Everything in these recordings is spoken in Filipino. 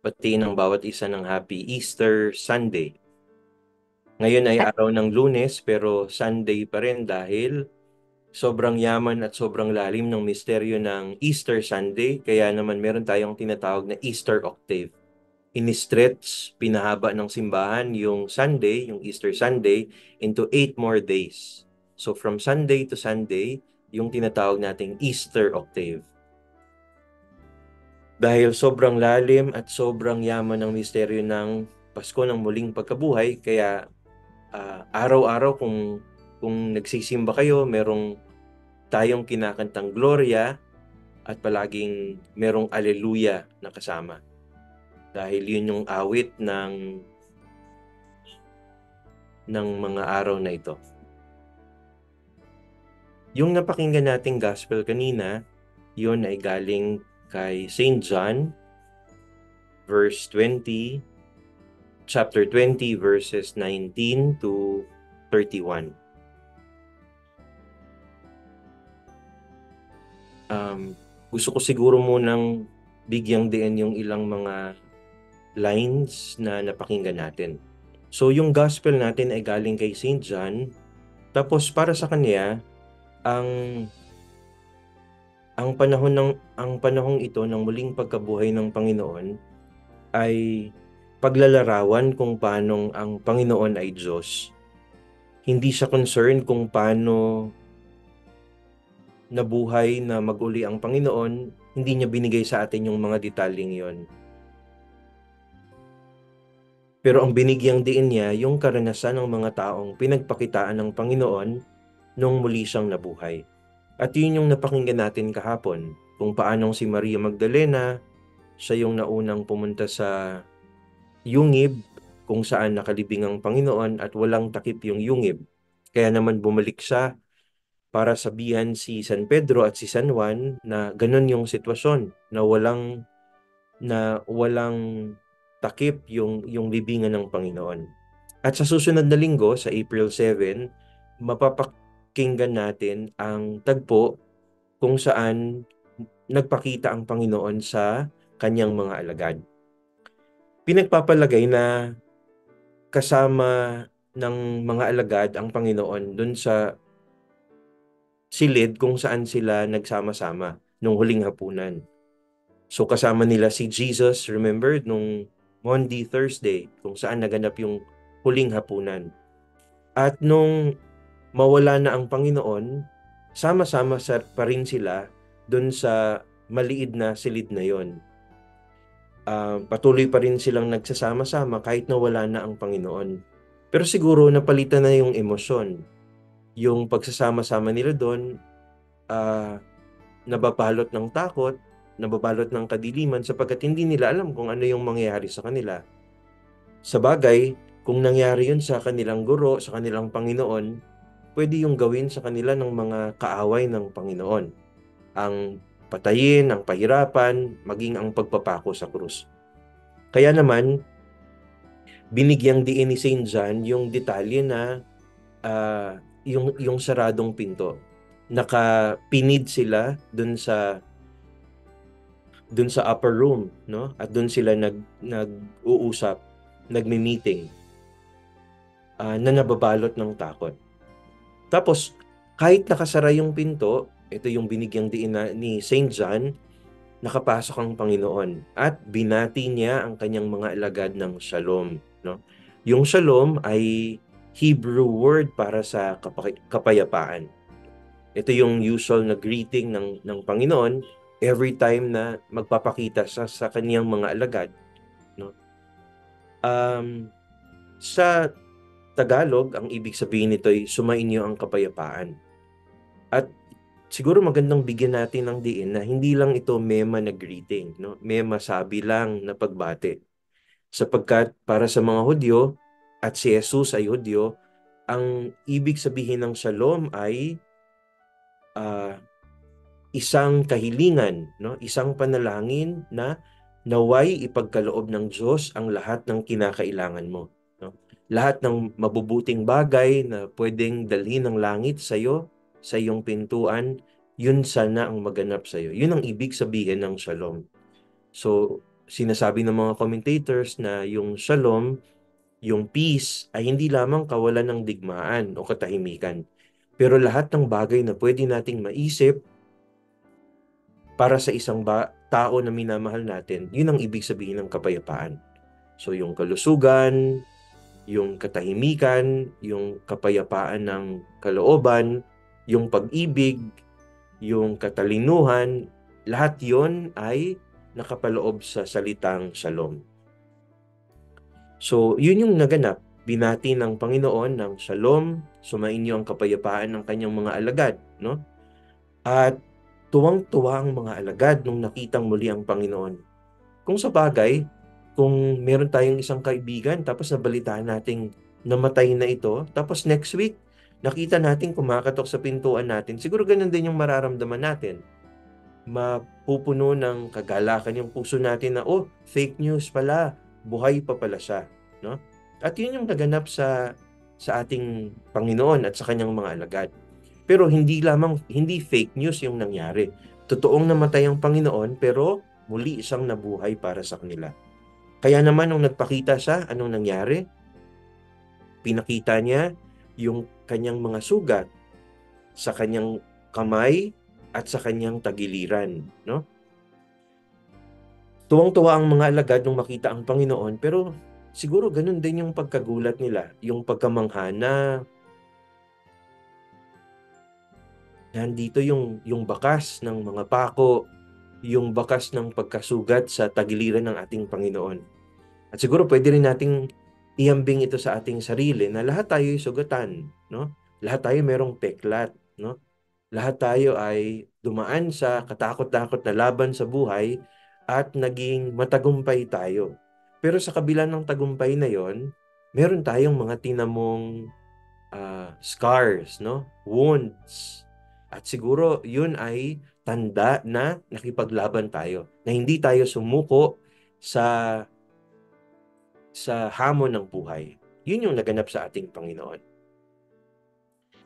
Batiin ng bawat isa ng Happy Easter Sunday. Ngayon ay araw ng Lunes pero Sunday pa rin dahil sobrang yaman at sobrang lalim ng misteryo ng Easter Sunday. Kaya naman meron tayong tinatawag na Easter Octave. In-stretch, pinahaba ng simbahan yung Sunday, yung Easter Sunday, into 8 more days. So from Sunday to Sunday, yung tinatawag nating Easter Octave. Dahil sobrang lalim at sobrang yaman ng misteryo ng Pasko ng muling pagkabuhay, kaya araw-araw kung nagsisimba kayo, merong tayong kinakantang Gloria at palaging merong Alleluia na kasama. Dahil yun yung awit ng mga araw na ito. Yung napakinggan nating gospel kanina, yun ay galing kay St. John, chapter 20, verses 19 to 31. Gusto ko siguro munang bigyang diin yung ilang mga lines na napakinggan natin. So yung gospel natin ay galing kay St. John, tapos para sa kanya, ang panahong ito ng muling pagkabuhay ng Panginoon ay paglalarawan kung paanong ang Panginoon ay Diyos. Hindi siya concerned kung paano nabuhay na maguli ang Panginoon, hindi niya binigay sa atin yung mga detalyeng yon. Pero ang binigyang diin niya, yung karanasan ng mga taong pinagpakitaan ng Panginoon nung muli siyang nabuhay. At yun yung napakinggan natin kahapon, kung paanong si Maria Magdalena, siya yung naunang pumunta sa yungib, kung saan nakalibing ang Panginoon at walang takip yung yungib. Kaya naman bumalik siya para sabihan si San Pedro at si San Juan na ganun yung sitwasyon, na walang takip yung libingan ng Panginoon. At sa susunod na linggo, sa April 7, mapapakinggan natin ang tagpo kung saan nagpakita ang Panginoon sa kanyang mga alagad. Pinagpapalagay na kasama ng mga alagad ang Panginoon dun sa silid kung saan sila nagsama-sama nung huling hapunan. So kasama nila si Jesus, remember, nung Maundy Thursday, kung saan naganap yung huling hapunan. At nung mawala na ang Panginoon, sama-sama pa rin sila dun sa maliid na silid na yon. Patuloy pa rin silang nagsasama-sama kahit na wala na ang Panginoon. Pero siguro napalitan na yung emosyon. Yung pagsasama-sama nila doon, nababalot ng takot, nababalot ng kadiliman sapagkat hindi nila alam kung ano yung mangyayari sa kanila. Sa bagay, kung nangyari yun sa kanilang guro, sa kanilang Panginoon, pwede yung gawin sa kanila ng mga kaaway ng Panginoon. Ang patayin, ang pahirapan, maging ang pagpapako sa krus. Kaya naman, binigyang diin ni St. John yung detalye na yung saradong pinto. Nakapinid sila dun sa upper room, no? At dun sila nag-uusap, nagmi-meeting, na nababalot ng takot. Tapos, kahit nakasara yung pinto, ito yung binigyang diin ni St. John, nakapasok ang Panginoon at binati niya ang kanyang mga alagad ng shalom, no? Yung shalom ay Hebrew word para sa kapayapaan. Ito yung usual na greeting ng Panginoon every time na magpapakita sa kaniyang mga alagad, no? Sa Tagalog, ang ibig sabihin nito ay sumainyo ang kapayapaan. At siguro magandang bigyan natin ng diin na hindi lang ito mema na greeting, no? Mema sabi lang na pagbati. Sapagkat para sa mga Hudyo, at si Jesus ay Hudyo, ang ibig sabihin ng shalom ay isang kahilingan, no? Isang panalangin na naway ipagkaloob ng Diyos ang lahat ng kinakailangan mo, no? Lahat ng mabubuting bagay na pwedeng dalhin ng langit sa iyo, sa iyong pintuan, yun sana ang maganap sa iyo. Yun ang ibig sabihin ng shalom. So, sinasabi ng mga commentators na yung shalom, yung peace, ay hindi lamang kawalan ng digmaan o katahimikan. Pero lahat ng bagay na pwede nating maisip para sa isang tao na minamahal natin, yun ang ibig sabihin ng kapayapaan. So yung kalusugan, yung katahimikan, yung kapayapaan ng kalooban, yung pag-ibig, yung katalinuhan, lahat yon ay nakapaloob sa salitang shalom. So, yun yung naganap. Binati ng Panginoon ng shalom, sumainyo ang kapayapaan ng kanyang mga alagad, no? At tuwang-tuwa ang mga alagad nung nakitang muli ang Panginoon. Kung sa bagay, kung meron tayong isang kaibigan, tapos nabalitaan nating namatay na ito, tapos next week, nakita natin kumakatok sa pintuan natin, siguro ganun din yung mararamdaman natin. Mapupuno ng kagalakan yung puso natin na, oh, fake news pala, buhay pa pala siya, no? At yun yung naganap sa ating Panginoon at sa kanyang mga alagad. Pero hindi fake news yung nangyari. Totoong namatay ang Panginoon, pero muli isang nabuhay para sa kanila. Kaya naman nung nagpakita siya, anong nangyari? Pinakita niya yung kanyang mga sugat sa kanyang kamay at sa kanyang tagiliran, no? Tuwang-tuwa ang mga alagad nung makita ang Panginoon, pero siguro ganun din yung pagkagulat nila, yung pagkamangha na nandito yung bakas ng mga pako, yung bakas ng pagkasugat sa tagiliran ng ating Panginoon. At siguro pwede rin nating ihambing ito sa ating sarili na lahat tayo ay sugatan, no? Lahat tayo merong peklat, no? Lahat tayo ay dumaan sa katakot-takot na laban sa buhay at naging matagumpay tayo. Pero sa kabila ng tagumpay na yon, meron tayong mga tinamong scars, no? Wounds. At siguro yun ay tanda na nakipaglaban tayo, na hindi tayo sumuko sa hamon ng buhay. Yun yung naganap sa ating Panginoon.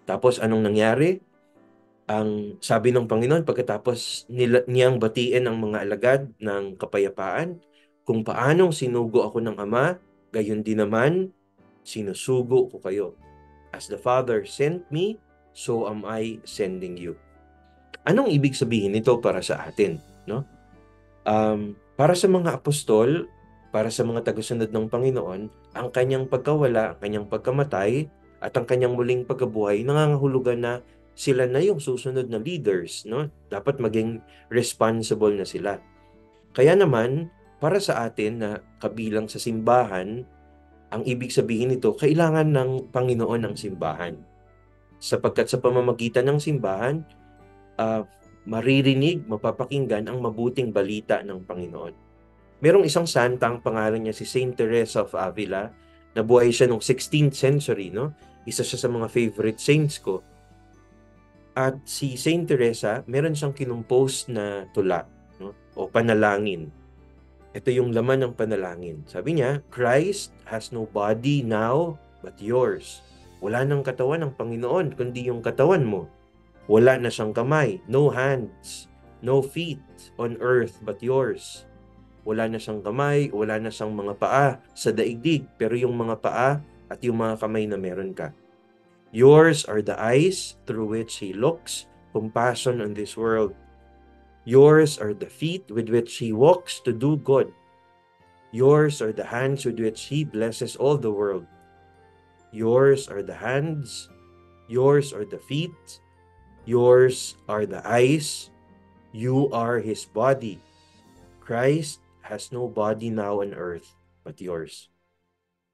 Tapos anong nangyari? Ang sabi ng Panginoon pagkatapos niyang batiin ang mga alagad ng kapayapaan, kung paanong sinugo ako ng Ama, gayon din naman sinusugo ko kayo. As the Father sent me, so am I sending you. Anong ibig sabihin nito para sa atin, no? Para sa mga apostol, para sa mga tagasunod ng Panginoon, ang kanyang pagkawala, ang kanyang pagkamatay, at ang kanyang muling pagkabuhay, nangangahulugan na sila na yung susunod na leaders, no? Dapat maging responsible na sila. Kaya naman, para sa atin na kabilang sa simbahan, ang ibig sabihin nito, kailangan ng Panginoon ang simbahan. Sapagkat sa pamamagitan ng simbahan, maririnig, mapapakinggan ang mabuting balita ng Panginoon. Merong isang santang pangalan niya si Saint Teresa of Avila. Nabuhay siya noong 16th century, no? Isa siya sa mga favorite saints ko. At si Saint Teresa, meron siyang kinumpose na tula, no? O panalangin. Ito yung laman ng panalangin. Sabi niya, Christ has no body now but yours. Wala nang katawan ng Panginoon, kundi yung katawan mo. Wala na siyang kamay, no hands, no feet on earth but yours. Wala na siyang kamay, wala na siyang mga paa sa daigdig, pero yung mga paa at yung mga kamay na meron ka. Yours are the eyes through which He looks, compassion on this world. Yours are the feet with which He walks to do good. Yours are the hands with which He blesses all the world. Yours are the hands, yours are the feet, yours are the eyes, you are His body. Christ has no body now on earth but yours.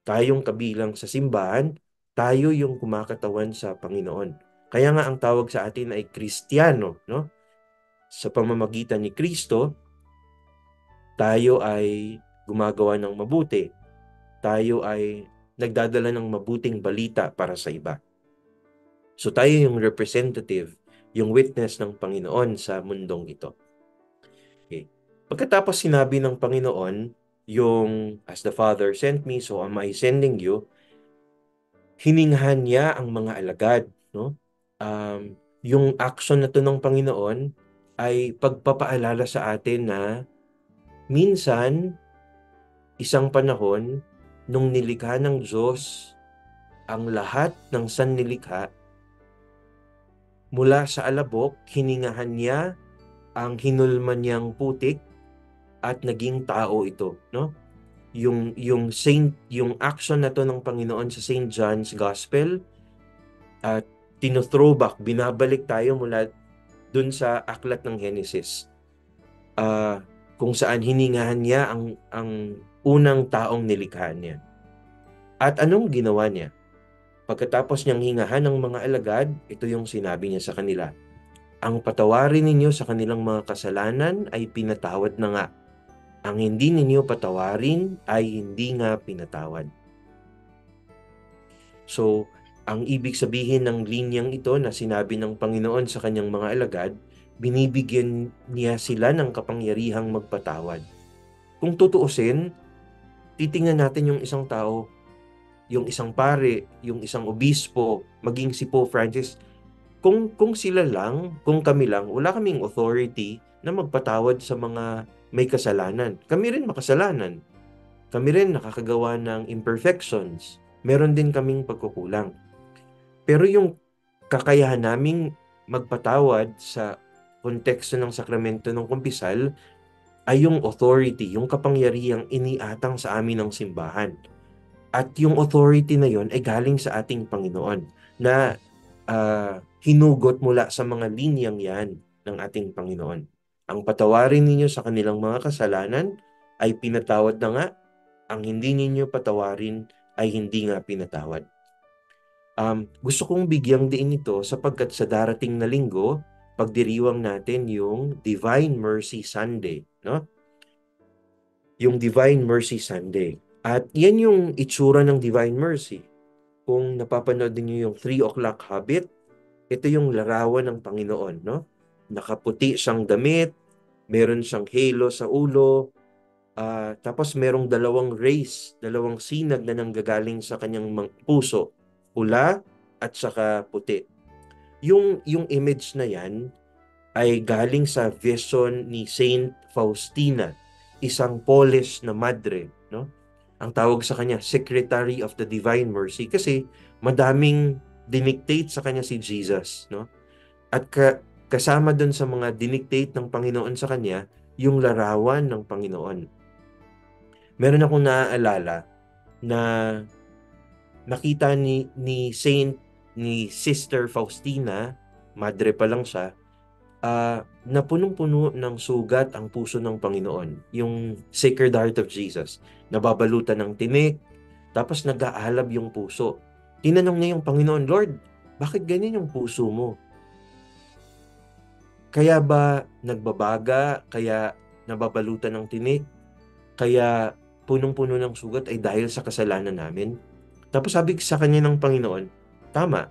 Tayong kabilang sa simbahan, tayo yung kumakatawan sa Panginoon. Kaya nga ang tawag sa atin ay Kristiyano, no? Sa pamamagitan ni Kristo, tayo ay gumagawa ng mabuti. Tayo ay nagdadala ng mabuting balita para sa iba. So tayo yung representative, yung witness ng Panginoon sa mundong ito. Okay. Pagkatapos sinabi ng Panginoon, yung as the Father sent me, so am I sending you, hininghan niya ang mga alagad, no? Yung action na to ng Panginoon ay pagpapaalala sa atin na Minsan, isang panahon, nung nilikha ng Diyos ang lahat ng sannilikha, mula sa alabok, hiningahan niya ang hinulman niyang putik at naging tao ito, no? Yung action na to ng Panginoon sa Saint John's Gospel at tino-throwback, binabalik tayo mula dun sa aklat ng Genesis. Kung saan hiningahan niya ang unang taong nilikha niya. At anong ginawa niya? Pagkatapos niyang hingahan ng mga alagad, ito yung sinabi niya sa kanila. Ang patawarin ninyo sa kanilang mga kasalanan ay pinatawad na nga. Ang hindi ninyo patawarin ay hindi nga pinatawad. So, ang ibig sabihin ng linyang ito na sinabi ng Panginoon sa kanyang mga alagad, binibigyan niya sila ng kapangyarihang magpatawad. Kung tutuusin, titingnan natin yung isang tao, yung isang pare, yung isang obispo, maging si Pope Francis. Kung sila lang, kung kami lang, wala kaming authority na magpatawad sa mga may kasalanan. Kami rin makasalanan. Kami rin nakakagawa ng imperfections. Meron din kaming pagkukulang. Pero yung kakayahan naming magpatawad sa konteksto ng sakramento ng kumpisal ay yung authority, yung kapangyarihang iniatang sa amin ng simbahan. At yung authority na yon ay galing sa ating Panginoon na hinugot mula sa mga linyang yan ng ating Panginoon. Ang patawarin ninyo sa kanilang mga kasalanan ay pinatawad na nga, ang hindi ninyo patawarin ay hindi nga pinatawad. Gusto kong bigyang diin ito sapagkat sa darating na linggo, pagdiriwang natin yung Divine Mercy Sunday, no? Yung Divine Mercy Sunday. At yan yung itsura ng Divine Mercy. Kung napapanood niyo yung 3 o'clock habit, ito yung larawan ng Panginoon, no? Nakaputi siyang damit, meron siyang halo sa ulo, tapos merong dalawang rays, dalawang sinag na nanggagaling sa kanyang puso, pula at saka puti. Yung image na yan ay galing sa vision ni Saint Faustina, isang Polish na madre, no? Ang tawag sa kanya, Secretary of the Divine Mercy, kasi madaming dinictate sa kanya si Jesus, no? At kasama dun sa mga dinictate ng Panginoon sa kanya, yung larawan ng Panginoon. Meron akong naaalala na nakita ni Sister Faustina, madre pa lang siya, na punong-puno ng sugat ang puso ng Panginoon. Yung Sacred Heart of Jesus. Nababalutan ng tinik, tapos nag-aalab yung puso. Tinanong niya yung Panginoon, Lord, bakit ganyan yung puso mo? Kaya ba nagbabaga? Kaya nababalutan ng tinik? Kaya punong-puno ng sugat ay dahil sa kasalanan namin? Tapos sabi sa kanya ng Panginoon, tama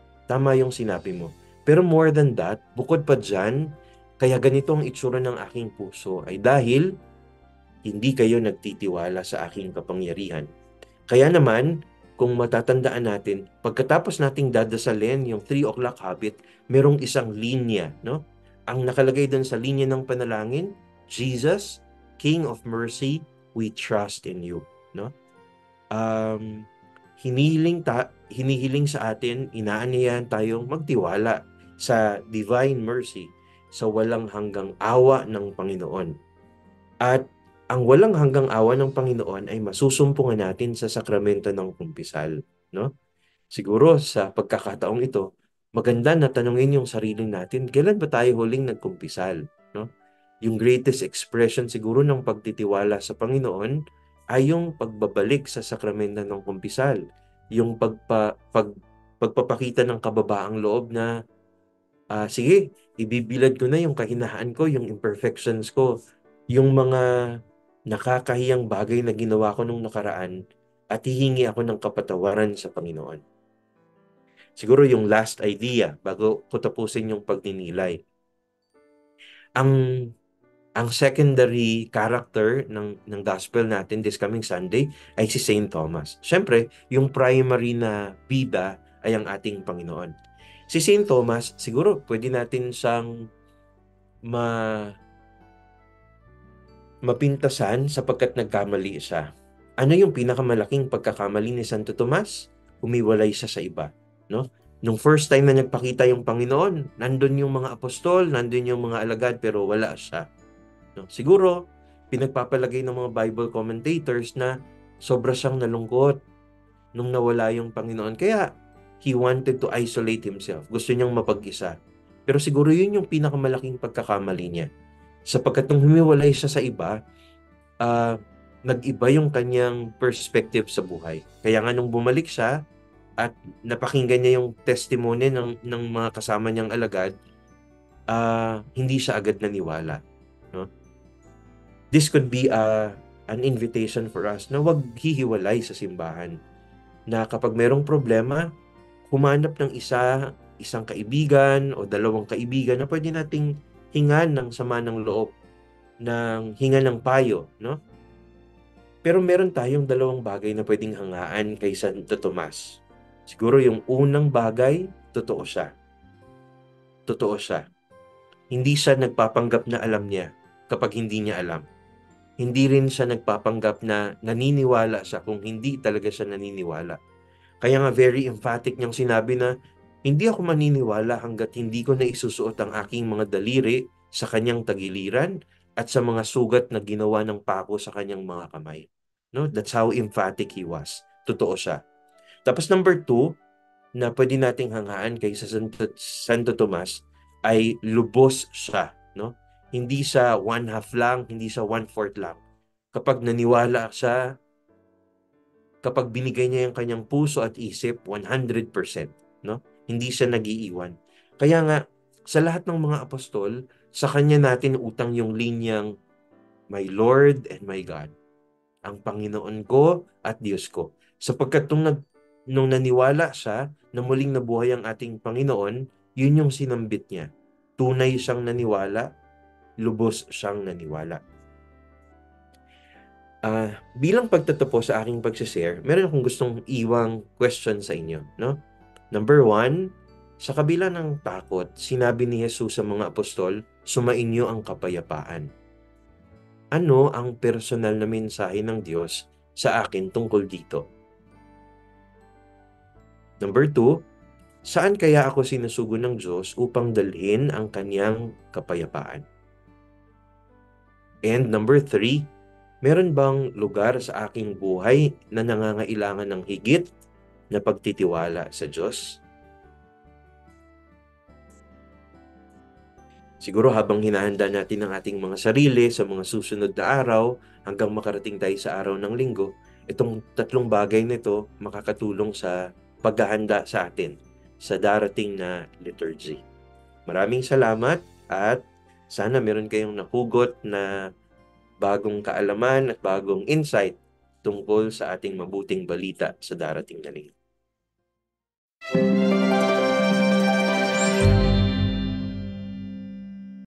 yung sinabi mo. Pero more than that, bukod pa dyan, kaya ganito ang itsura ng aking puso ay dahil hindi kayo nagtitiwala sa aking kapangyarihan. Kaya naman, kung matatandaan natin, pagkatapos nating dadasalin yung 3 o'clock habit, merong isang linya, no? Ang nakalagay doon sa linya ng panalangin, Jesus, King of Mercy, we trust in you, no? Hinihiling sa atin, inaanyayahan tayong magtiwala sa divine mercy, sa walang hanggang awa ng Panginoon. At ang walang hanggang awa ng Panginoon ay masusumpungan natin sa sakramento ng kumpisal, no? Siguro sa pagkakataong ito, maganda na tanungin yung sarili natin, kailan ba tayo huling nagkumpisal, no? Yung greatest expression siguro ng pagtitiwala sa Panginoon ay yung pagbabalik sa sakramento ng kumpisal, yung pagpapakita ng kababaang loob na sige, ibibilad ko na yung kahinaan ko, yung imperfections ko, yung mga nakakahiyang bagay na ginawa ko nung nakaraan, at hihingi ako ng kapatawaran sa Panginoon. Siguro yung last idea bago ko tapusin yung pagninilay. Ang secondary character ng gospel natin this coming Sunday ay si Saint Thomas. Siyempre, yung primary na bida ay ang ating Panginoon. Si Saint Thomas, siguro pwede natin siyang mapintasan sapagkat nagkamali siya. Ano yung pinakamalaking pagkakamali ni Santo Tomas? Humiwalay siya sa iba, no? Nung first time na nagpakita yung Panginoon, nandun yung mga apostol, nandun yung mga alagad, pero wala siya. No? Siguro, pinagpapalagay ng mga Bible commentators na sobra siyang nalungkot nung nawala yung Panginoon. Kaya, he wanted to isolate himself. Gusto niyang mapag-isa. Pero siguro yun yung pinakamalaking pagkakamali niya. Sapagkat nung humiwalay siya sa iba, ah, nag-iba yung kanyang perspective sa buhay. Kaya nga nung bumalik siya at napakinggan niya yung testimony ng mga kasama niyang alagad, hindi siya agad naniwala. No? This could be an invitation for us na wag hihiwalay sa simbahan. Na kapag merong problema, humanap ng isang kaibigan o dalawang kaibigan na pwede nating hingan ng sama ng loob, ng hingan ng payo, no? Pero meron tayong dalawang bagay na pwedeng hangaan kay Santo Tomas. Siguro yung unang bagay, totoo siya. Totoo siya. Hindi siya nagpapanggap na alam niya kapag hindi niya alam. Hindi rin siya nagpapanggap na naniniwala siya kung hindi talaga siya naniniwala. Kaya nga very emphatic niyang sinabi na hindi ako maniniwala hanggat hindi ko na isusuot ang aking mga daliri sa kanyang tagiliran at sa mga sugat na ginawa ng pako sa kanyang mga kamay. No? That's how emphatic he was. Totoo siya. Tapos number two, na pwede nating hangaan kay sa Santo Tomas ay lubos siya. No? Hindi siya one half lang, hindi siya one fourth lang. Kapag naniwala siya, kapag binigay niya yung kanyang puso at isip, 100%, no? Hindi siya nag-iiwan. Kaya nga, sa lahat ng mga apostol, sa kanya natin utang yung linyang, My Lord and my God, ang Panginoon ko at Diyos ko. Sapagkat nung naniwala siya na muling nabuhay ang ating Panginoon, yun yung sinambit niya. Tunay siyang naniwala, lubos siyang naniwala. Bilang pagtatapos sa aking pag-share, meron akong gustong iwang question sa inyo, no? Number one, sa kabila ng takot, sinabi ni Jesus sa mga apostol, sumainyo ang kapayapaan. Ano ang personal na mensahe ng Diyos sa akin tungkol dito? Number two, saan kaya ako sinusugo ng Diyos upang dalhin ang kanyang kapayapaan? And number three, meron bang lugar sa aking buhay na nangangailangan ng higit na pagtitiwala sa Diyos? Siguro habang hinahanda natin ang ating mga sarili sa mga susunod na araw hanggang makarating tayo sa araw ng linggo, itong tatlong bagay nito makakatulong sa paghahanda sa atin sa darating na liturgy. Maraming salamat at sana meron kayong nahugot na bagong kaalaman at bagong insight tungkol sa ating mabuting balita sa darating na linggo.